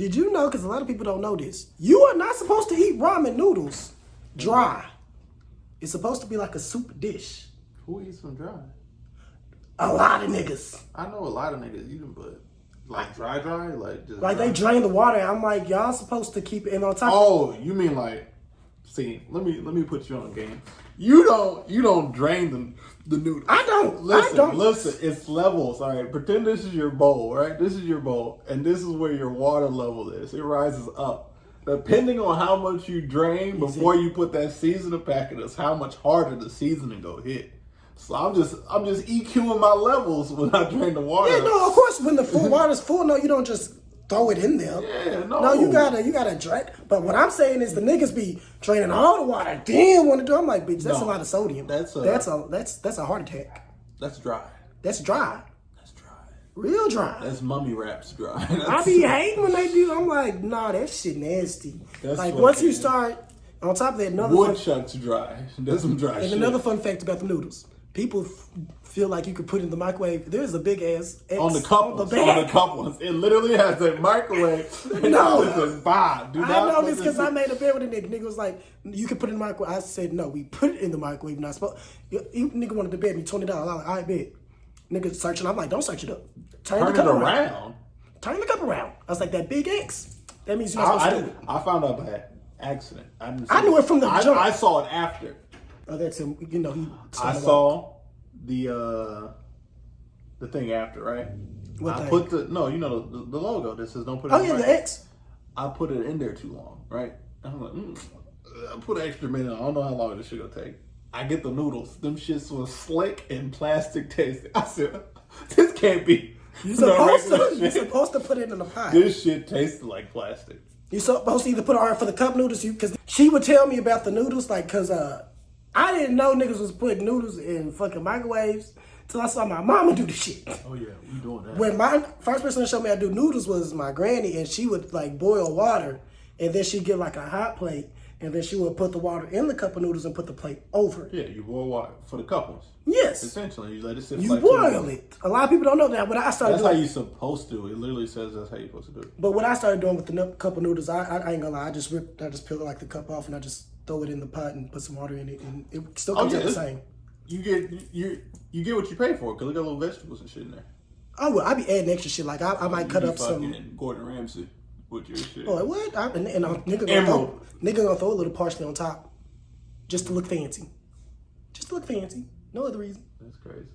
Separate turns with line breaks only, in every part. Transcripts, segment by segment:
Did you know, because a lot of people don't know this, you are not supposed to eat ramen noodles dry. It's supposed to be like a soup dish.
Who eats them dry?
A lot of niggas.
I know a lot of niggas eat them, but like dry, like just
like
dry.
They drain the water. I'm like, y'all supposed to keep it in on top.
Oh, you mean like? See, let me put you on game. You don't drain the noodles.
I don't.
Listen. It's levels. All right, pretend this is your bowl, right? This is your bowl, and this is where your water level is. It rises up. Depending on how much you drain before you put that seasoning packet, is how much harder the seasoning go hit. So I'm just EQing my levels when I drain the water.
Yeah, no, of course. When the water's full, no, you don't just throw it in there.
Yeah, no.
No, you gotta drain. But what I'm saying is the niggas be draining all the water. Damn, want to do? I'm like, bitch, that's a lot of sodium. That's a heart attack.
That's dry.
That's dry.
That's dry.
Real dry.
That's mummy wraps dry.
I be hating when they do. I'm like, nah, that shit nasty.
That's
like once you start, on top of that, another
woodchuck's dry. That's some dry shit.
And another fun fact about the noodles. People feel like you could put it in the microwave. There's a big ass X
on the cup ones. It literally has a microwave.
No,
I
know this because I made a bet with a nigga. Nigga was like, "You can put it in the microwave." I said, "No, we put it in the microwave." Not supposed. Nigga wanted to bet me $20. I'm like, "I bet." Nigga searching. I'm like, "Don't search it up.
Turn it around.
Turn the cup around." I was like, "That big X. That means you're not supposed to do it."
I found out by accident.
I knew it from the jump.
I saw it after.
Oh, that's him. You know,
I saw the thing after, right?
What
I
thing?
put the logo that says don't put it
Oh,
in
yeah, the X.
I put it in there too long, right? I'm like, I put an extra minute. I don't know how long this shit gonna take. I get the noodles. Them shits was slick and plastic tasting. I said, this can't be.
You're supposed to put it in a pot.
This shit tasted like plastic.
You're supposed to either put it for the cup noodles, because she would tell me about the noodles, like, because I didn't know niggas was putting noodles in fucking microwaves till I saw my mama do the shit.
Oh yeah, we doing that.
When my first person to show me how to do noodles was my granny, and she would like boil water, and then she'd get like a hot plate, and then she would put the water in the cup of noodles and put the plate over it.
Yeah, you boil water for the couples.
Yes.
Essentially, you let it sit.
You boil it. A lot of people don't know that, but I started.
That's how you're supposed to. It literally says that's how you're supposed to do it.
But what I started doing with the cup of noodles, I ain't gonna lie, I just peeled like the cup off, and I just throw it in the pot and put some water in it, and it still comes out the same.
You get what you pay for, because look at little vegetables and shit in there.
Oh, well, I be adding extra shit. Like I might cut up some
Gordon Ramsay with your shit.
Oh, what? Nigga gonna throw a little parsley on top, just to look fancy. Just to look fancy. No other reason.
That's crazy.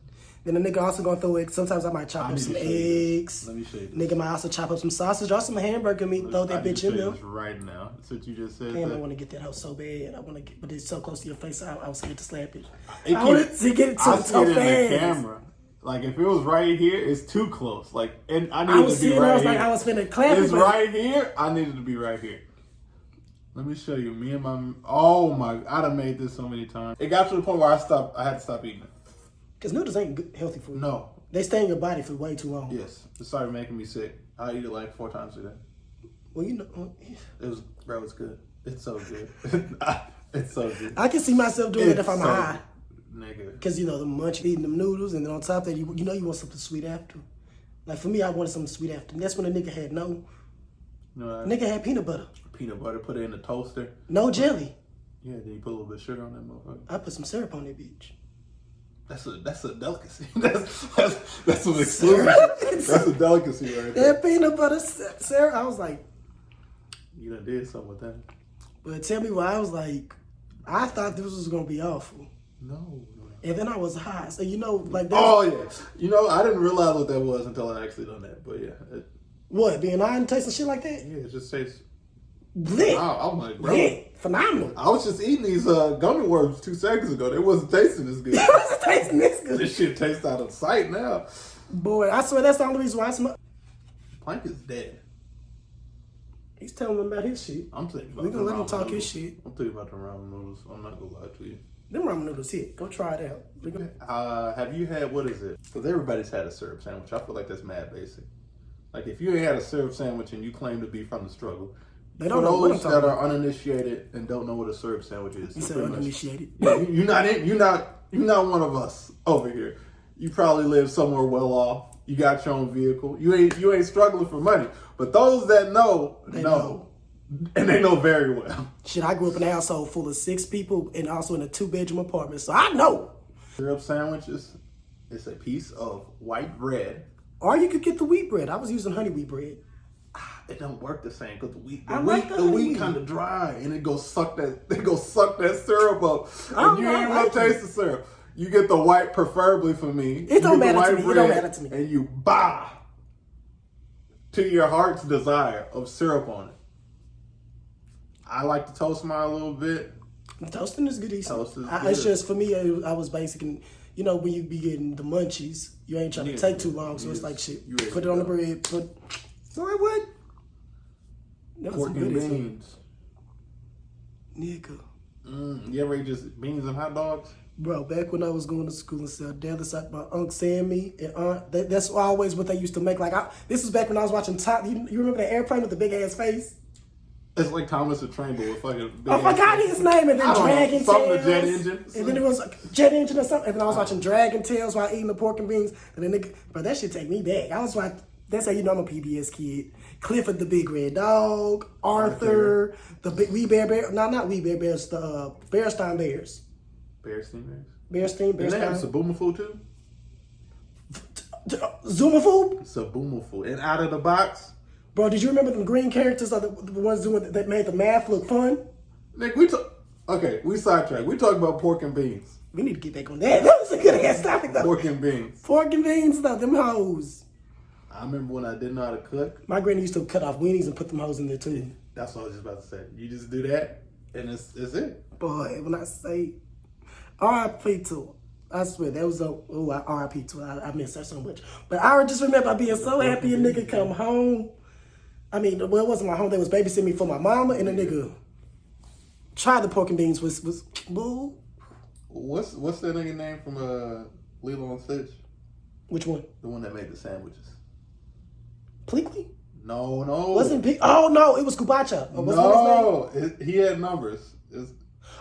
Then the nigga also gonna throw it. Sometimes I might chop up some eggs.
Let me show you.
Nigga might also chop up some sausage or some hamburger meat. Throw that bitch in there.
Right now, that's what you just said.
Damn, I want to get that house so bad. But it's so close to your face. I was scared to slap it.
I
want to get it so fast.
In the camera. Like if it was right here, it's too close. Like, and I needed to be right here.
Like I was finna clap it.
It's right here. I needed to be right here. Let me show you. Me and my I'd have made this so many times. It got to the point where I had to stop eating it.
Because noodles ain't good, healthy food.
No.
They stay in your body for way too long.
Yes. It started making me sick. I eat it like 4 times a day.
Well, you know.
It's good. It's so good. It's so good.
I can see myself doing it if I'm high.
Nigga.
Because, the munch eating them noodles, and then on top of that, you want something sweet after. Like, for me, I wanted something sweet after. And that's when a nigga had nigga had peanut butter.
Peanut butter, put it in the toaster.
No jelly.
Yeah, then you put a little bit of sugar on that motherfucker.
I put some syrup on that bitch.
That's a delicacy. that's an exclusive. That's a delicacy right there.
That peanut butter syrup, I was like,
you done did something with that.
But tell me why I was like, I thought this was gonna be awful.
No.
And then I was high, so like that.
Oh yeah, I didn't realize what that was until I actually done that. But yeah.
What, being high and tasting shit like that?
Yeah, it just tastes
lit.
I'm like, bro,
lit. Phenomenal.
I was just eating these gummy worms 2 seconds ago. They wasn't tasting as good.
It wasn't tasting this good.
This shit tastes out of sight now.
Boy, I swear that's the only reason why I smell.
Plank is dead.
He's telling them about his shit.
I'm thinking about
we gonna let him talk his shit.
I'm thinking about the ramen noodles. I'm not gonna lie to you.
Them ramen noodles hit. Go try it out.
Have you had, what is it? Because everybody's had a syrup sandwich. I feel like that's mad basic. Like if you ain't had a syrup sandwich and you claim to be from the struggle,
they don't know what I'm
talking about. That are uninitiated and don't know what a syrup sandwich is.
You said uninitiated.
You're not one of us over here. You probably live somewhere well off. You got your own vehicle. You ain't struggling for money. But those that know, know. And they know very well.
Shit, I grew up in a household full of 6 people and also in a 2-bedroom apartment, so I know.
Syrup sandwiches, it's a piece of white bread.
Or you could get the wheat bread. I was using honey wheat bread.
It don't work the same because the wheat kind of dry and it goes suck that syrup up. And you ain't gonna taste the syrup. You get the white, preferably for me.
It don't matter to me. It don't matter to me.
And you to your heart's desire of syrup on it. I like to toast mine a little bit.
Toasting is good.
Toast is good.
It's just for me. I was basically, you know, when you be getting the munchies, you ain't trying to take too long, so it's like shit. Put it on the bread. What?
Pork and beans.
Nigga.
You ever eat just beans and hot dogs?
Bro, back when I was going to school and stuff, the other side, my Uncle Sammy and Aunt, that's always what they used to make. Like, this was back when I was watching Top. You remember the airplane with the big ass face?
It's like Thomas the Train, but with fucking big
I forgot his name, and then Dragon Tales.
Jet Engine.
And then it was like Jet Engine or something. And then I was watching Dragon Tales while eating the pork and beans. And then, bro, that shit take me back. I was like, that's how you know I'm a PBS kid. Clifford the Big Red Dog, Arthur, the Big Wee Bear. No, not Wee Bears, the Bearstein Bears.
Bearstein Bears?
Bearstein.
And they have Sabumafu too?
Zumafu?
Sabumafu. And Out of the Box?
Bro, did you remember the green characters are the ones that made the math look fun?
Nick, we sidetracked. We talking about pork and beans.
We need to get back on that. That was a good ass topic though.
Pork and beans.
Pork and beans though, them hoes.
I remember when I didn't know how to cook.
My granny used to cut off weenies and put them hoes in there too.
That's what I was just about to say. You just do that, and it's it.
Boy, when I say R.I.P. to her, I swear that was R.I.P. to her. I miss her so much. But I just remember being so happy a nigga come home. I mean, well, it wasn't my home. They was babysitting me for my mama, and a nigga tried the pork and beans was boo.
What's that nigga name from Lilo and Stitch?
Which one?
The one that made the sandwiches.
Pleakley?
No.
Wasn't Pig? Oh no, it was Kubacha.
No, he had numbers.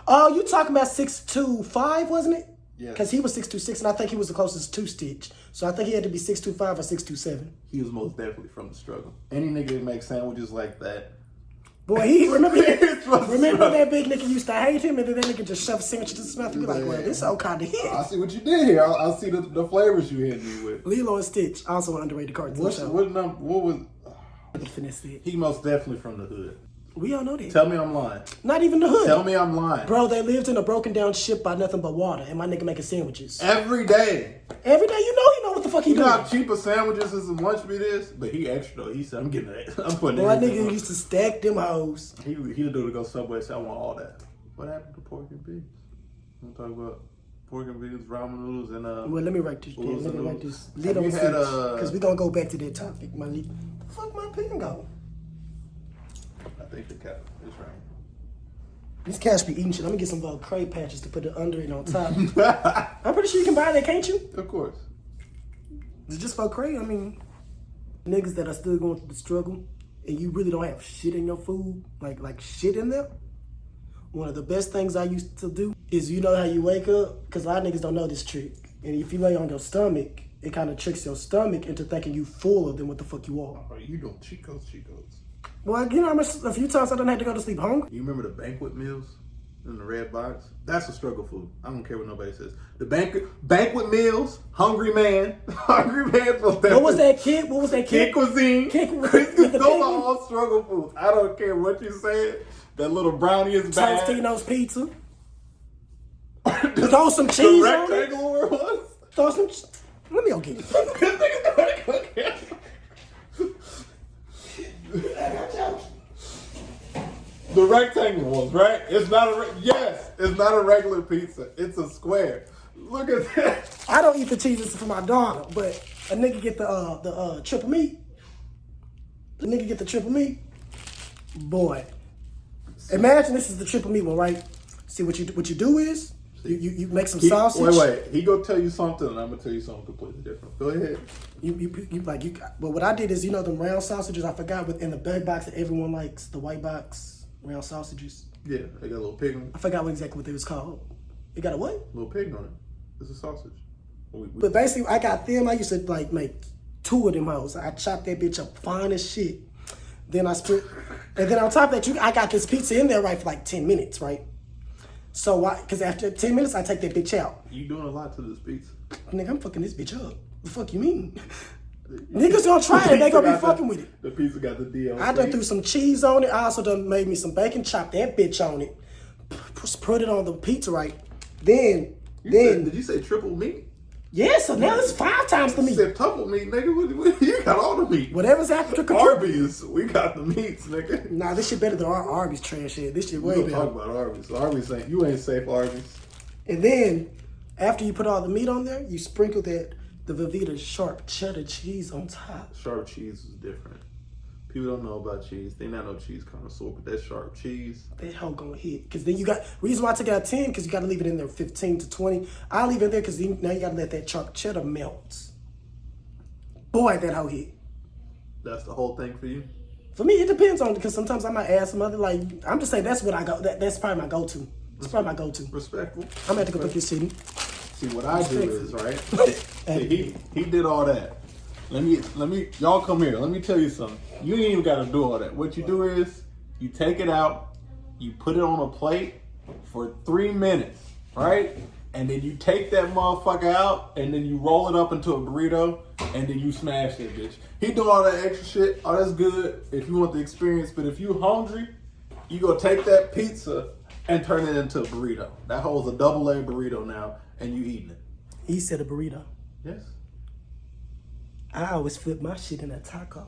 Oh, you talking about 625, wasn't it?
Yeah.
Because he was 626, and I think he was the closest to Stitch. So I think he had to be 625 or 627.
He was most definitely from the struggle. Any nigga that makes sandwiches like that.
Boy, remember that big nigga used to hate him, and then that nigga just shoved sandwiches in his mouth and be like, well, this all kind of hit.
I see what you did here. I see the flavors you hit me with.
Lilo and Stitch, also an underrated cartoon show.
What was...
He
most definitely from the hood.
We all know that.
Tell me I'm lying.
Not even the hood.
Tell me I'm lying.
Bro, they lived in a broken down ship by nothing but water, and my nigga making sandwiches.
Every day.
Every day, you know what the fuck he doing.
You know how cheap a sandwiches is and lunch meat is? But he extra though. He said, I'm getting that. I'm putting it
in. Boy, nigga used to stack them hoes.
He the dude to go Subway and say, I want all that. What happened to pork and beans? I'm talking about pork and beans, ramen noodles, and
well, let me write this down. Let me write this. Because we're going to go back to that topic. The fuck my pen go?
I think the cat is right.
These cats be eating shit. I'm gonna get some Velcro patches to put it under and on top. I'm pretty sure you can buy that, can't you?
Of course.
It's just Velcro. I mean, niggas that are still going through the struggle and you really don't have shit in your food, like shit in there. One of the best things I used to do is, you know how you wake up? Because a lot of niggas don't know this trick. And if you lay on your stomach, it kind of tricks your stomach into thinking you fuller than what the fuck you are.
Oh, you doing Chico's.
Well, you know, a few times I done had to go to sleep hungry.
You remember the banquet meals in the red box? That's a struggle food. I don't care what nobody says. The banquet meals, Hungry Man. Hungry Man.
What was that kid?
Kid cuisine. Those are all struggle foods. I don't care what you said. That little brownie is bad.
Tostino's pizza. Throw some cheese on it.
Rectangle it was.
Throw some. Let me go get it.
The rectangle ones, right? It's not it's not a regular pizza. It's a square. Look at that.
I don't eat the cheeses for my daughter, but a nigga get the triple meat. The nigga get the triple meat. Boy, imagine this is the triple meat one, right? See what you do is you make some sausage.
Wait. He gonna tell you something, and I'm gonna tell you something completely different. Go ahead.
But what I did is, you know, them round sausages. I forgot within the big box that everyone likes, the white box round sausages.
Yeah, they got a little pig on it.
I forgot exactly what they was called. It got a what?
Little pig on it. It's a sausage.
But basically, I got them. I used to make 2 of them hoes. I chopped that bitch up fine as shit. Then I split, and then on top of that, I got this pizza in there right for like 10 minutes, right? So because after 10 minutes, I take that bitch out.
You doing a lot to this pizza.
Nigga, I'm fucking this bitch up. The fuck you mean? Niggas gonna try it, they gonna be fucking with it.
The pizza got the DLC.
I done threw some cheese on it. I also done made me some bacon, chopped that bitch on it. Put it on the pizza right. Then,
Did you say triple meat?
Yeah, so now it's 5 times the
You
meat.
said triple meat, nigga. You got all the meat.
Whatever's after
Arby's, we got the meats, nigga.
Nah, this shit better than our Arby's trash shit. This shit
We
way
don't
better.
talk about Arby's. Arby's ain't, you ain't safe, Arby's.
And then, after you put all the meat on there, you sprinkle the Velveeta sharp cheddar cheese on top.
Sharp cheese is different. People don't know about cheese. They not no cheese connoisseur, but that sharp cheese.
That hoe gonna hit. Because then you got, reason why I took it out 10, because you got to leave it in there 15 to 20. I'll leave it there because now you got to let that sharp cheddar melt. Boy, that hoe hit.
That's the whole thing for you?
For me, it depends on, because sometimes I might add some other, like, I'm just saying that's what I go, that's probably my go-to. It's probably my go-to.
Respectful.
I'm gonna have to go cook this city.
See, what I do is, right? See, he did all that. Let me, y'all come here. Let me tell you something. You ain't even got to do all that. What you do is, you take it out, you put it on a plate for 3 minutes, right? And then you take that motherfucker out, and then you roll it up into a burrito, and then you smash that bitch. He do all that extra shit. Oh, that's good if you want the experience. But if you hungry, you go take that pizza and turn it into a burrito. That holds a double A burrito now, and you eating it.
He said a burrito.
Yes.
I always flip my shit in a taco.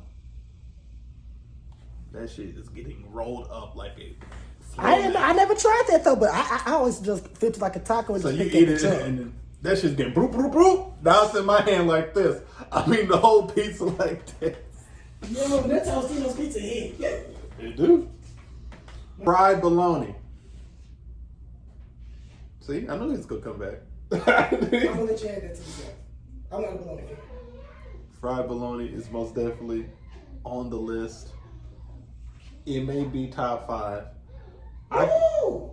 That shit is getting rolled up like a.
I never tried that though, but I always just flip it like a taco and
So
just
you
pick
eat
that
it
bitch up.
and then that shit's getting broop broop broop. Now it's in my hand like this. I mean the whole pizza like this.
Yo, that's how Tino's pizza hit.
You do. Fried bologna. See, I knew he was gonna come back.
I'm gonna let you add that to the game. I'm not a bologna fan.
Fried bologna is most definitely on the list. It may be top 5.
Ooh!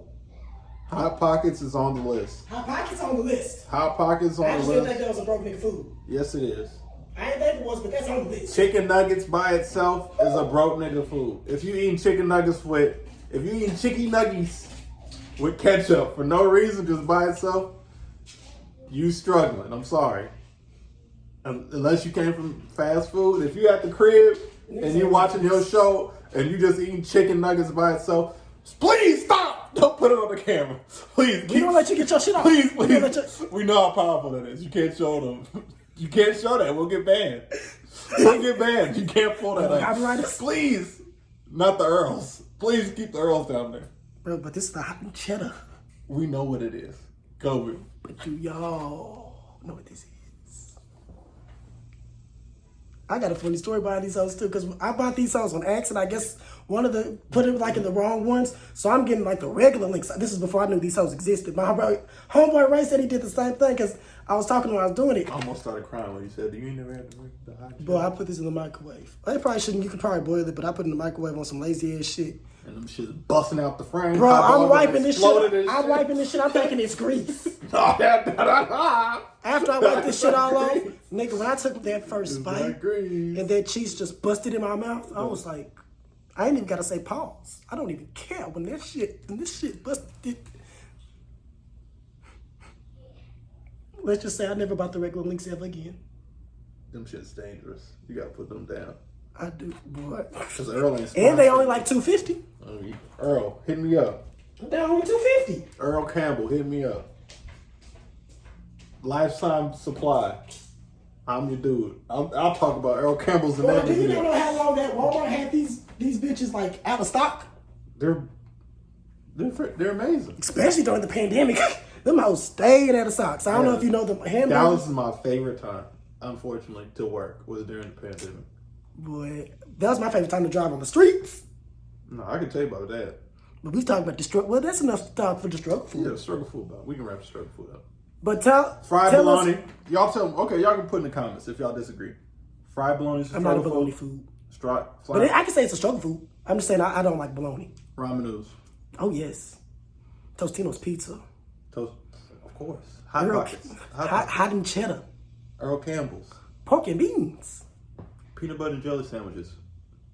Hot Pockets is on the list.
Hot Pockets on the list.
Hot Pockets
I
on
just
the
didn't think
list.
that was a broke nigga food.
Yes, it is.
I ain't think it was, but that's on the list.
Chicken nuggets by itself is a broke nigga food. If you eating chicken nuggets with ketchup for no reason, just by itself, you struggling. I'm sorry. Unless you came from fast food. If you at the crib and you watching your show and you just eating chicken nuggets by itself, please stop. Don't put it on the camera. Please.
We don't let you get your shit off.
Please,
We don't let
please.
you-
We know how powerful it is. You can't show them. You can't show that. We'll get banned. We'll get banned. You can't pull that up.
Copyright.
Please. Not the Earls. Please keep the Earls down there.
Bro, but this is the hot and cheddar.
We know what it is. COVID.
But do y'all know what this is? I got a funny story behind these hoes too, because I bought these hoes on accident. I guess one of the put it like in the wrong ones, so I'm getting like the regular links. This is before I knew these hoes existed. My homeboy Ray said he did the same thing because I was talking to him when I was doing it.
I almost started crying when you said, "You ain't never had the hot
Bro, I put this in the microwave. They probably shouldn't. You could probably boil it, but I put it in the microwave on some lazy ass shit.
And them shit's busting out the frame.
Bro,
Hot
I'm
dogs
wiping this
exploded
shit.
and
I'm wiping this shit. I'm thinking it's grease.
After
After I wiped this shit all off, nigga, when I took that first bite
like grease.
and that cheese just busted in my mouth, I was like, I ain't even gotta say pause. I don't even care when this shit busted. Let's just say I never bought the regular links ever again.
Them shit's dangerous. You gotta put them down.
I do, boy.
Cause Earl ain't
And they
sponsored.
only like $2.50.
Earl, hit me up.
They're only $2.50.
Earl Campbell, hit me up. Lifetime Supply. I'm your dude. I'll talk about Earl Campbell's in
Boy,
every
do you
video.
know how long that Walmart had these bitches like out of stock?
They're amazing.
Especially during the pandemic. Them hoes stayed out of stock. So I don't know if you know the
That
hamburgers.
was my favorite time, unfortunately, to work was during the pandemic.
Boy, that was my favorite time to drive on the streets.
No, I can tell you about that.
But we talking about the struggle. Well, that's enough to talk for the struggle food.
Yeah, struggle food about. We can wrap the struggle food up.
But tell
Fried
tell
bologna.
us,
Y'all tell me. Okay, y'all can put in the comments if y'all disagree. Fried bologna is
I'm not a
struggle
bologna
food.
food. But I can say it's a struggle food. I'm just saying I don't like bologna.
Ramen noodles.
Oh, yes. Tostino's pizza.
Toast. Of course. Hot Pockets.
Hot and cheddar.
Earl Campbell's.
Pork and beans.
Peanut butter and jelly sandwiches.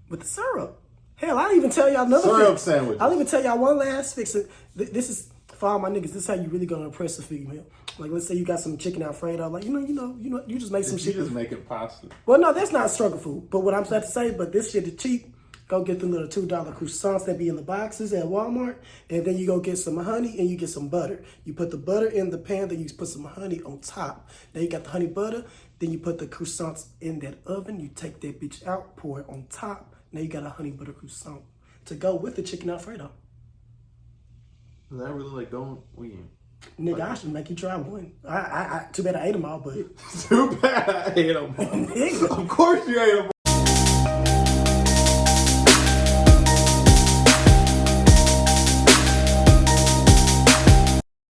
With the syrup. Hell, I'll even tell y'all another
Syrup
fix.
sandwiches.
I'll even tell y'all one last fix. This is for all my niggas. This is how you really gonna impress a female. Like, let's say you got some chicken Alfredo. Like, you just make some
You
shit.
just making pasta.
Well, no, that's not struggle food. But what I'm trying to say, but this shit is cheap. Go get the little $2 croissants that be in the boxes at Walmart, and then you go get some honey and you get some butter. You put the butter in the pan, then you put some honey on top. Then you got the honey butter, then you put the croissants in that oven. You take that bitch out, pour it on top. Now you got a honey butter croissant to go with the chicken Alfredo.
Is that really like going? Weird.
Nigga, I should make you try one. I too bad I ate them all, but
Too bad I ate them.
nigga.
Of course you ate them.